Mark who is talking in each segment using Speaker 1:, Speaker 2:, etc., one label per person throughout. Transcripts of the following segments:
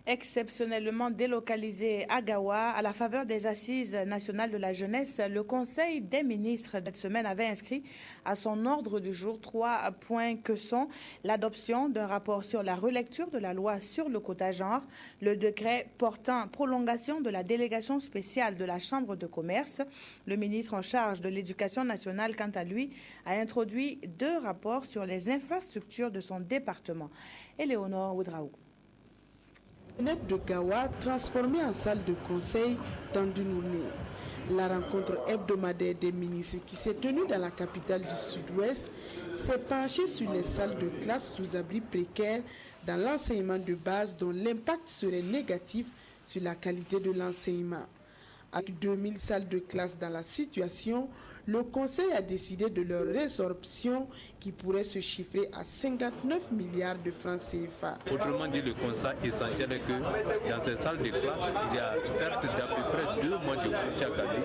Speaker 1: Exceptionnellement délocalisé à Gawa, à la faveur des Assises nationales de la jeunesse, le Conseil des ministres de cette semaine avait inscrit à son ordre du jour 3 points que sont l'adoption d'un rapport sur la relecture de la loi sur le quota genre, le décret portant prolongation de la délégation spéciale de la Chambre de commerce. Le ministre en charge de l'Éducation nationale, quant à lui, a introduit 2 rapports sur les infrastructures de son département. Éléonore Oudraou.
Speaker 2: De Gawa transformée en salle de conseil dans Dunouné. La rencontre hebdomadaire des ministres qui s'est tenue dans la capitale du Sud-Ouest s'est penchée sur les salles de classe sous abri précaires dans l'enseignement de base dont l'impact serait négatif sur la qualité de l'enseignement. Avec 2000 salles de classe dans la situation, le Conseil a décidé de leur résorption qui pourrait se chiffrer à 59 milliards de francs CFA.
Speaker 3: Autrement dit, le constat essentiel est que dans ces salles de classe, il y a perte d'à peu près 2 mois de cours chaque année,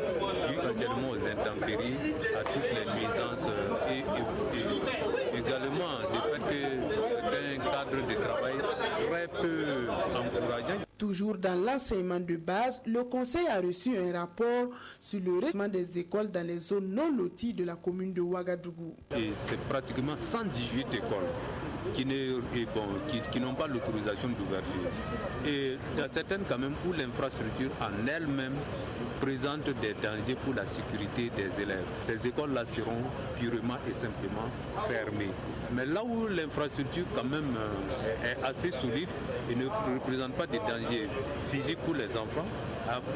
Speaker 3: dû essentiellement aux intempéries, à toutes les nuisances et également le fait que c'est un cadre de travail très peu encourageant.
Speaker 2: Toujours dans l'enseignement de base, le Conseil a reçu un rapport sur le redressement des écoles dans les zones non loties de la commune de Ouagadougou.
Speaker 3: C'est pratiquement 118 écoles qui n'ont pas l'autorisation d'ouverture. Et dans certaines quand même où l'infrastructure en elle-même présente des dangers pour la sécurité des élèves. Ces écoles-là seront purement et simplement fermées. Mais là où l'infrastructure quand même est assez solide et ne représente pas des dangers physiques pour les enfants,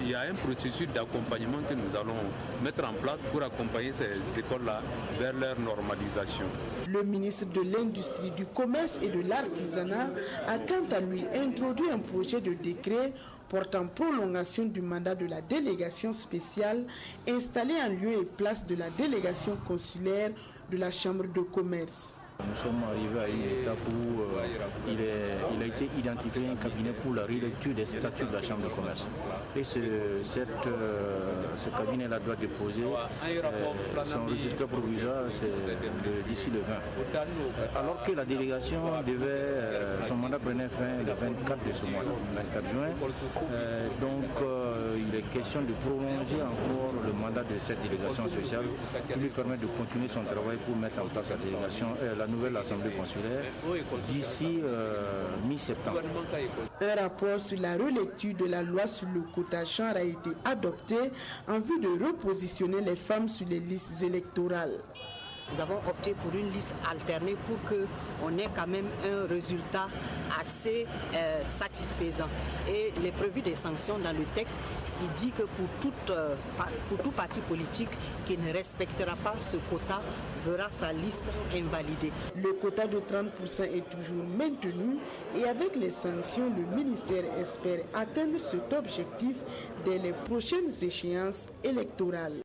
Speaker 3: il y a un processus d'accompagnement que nous allons mettre en place pour accompagner ces écoles-là vers leur normalisation.
Speaker 2: Le ministre de l'Industrie, du Commerce et de l'Artisanat a quant à lui introduit un projet de décret portant prolongation du mandat de la délégation spéciale installée en lieu et place de la délégation consulaire de la Chambre de commerce.
Speaker 4: Nous sommes arrivés à une étape où il a été identifié un cabinet pour la relecture des statuts de la Chambre de commerce. Et ce cabinet-là doit déposer son résultat provisoire d'ici le 20. Alors que la délégation son mandat prenait fin le 24 de ce mois, le 24 juin. Il est question de prolonger encore le mandat de cette délégation spéciale qui lui permet de continuer son travail pour mettre en place la nouvelle assemblée consulaire d'ici mi-septembre.
Speaker 2: Un rapport sur la relecture de la loi sur le quota genre a été adopté en vue de repositionner les femmes sur les listes électorales.
Speaker 5: Nous avons opté pour une liste alternée pour qu'on ait quand même un résultat assez satisfaisant. Et il est prévu des sanctions dans le texte qui dit que pour tout parti politique qui ne respectera pas ce quota verra sa liste invalidée.
Speaker 2: Le quota de 30% est toujours maintenu et avec les sanctions, le ministère espère atteindre cet objectif dès les prochaines échéances électorales.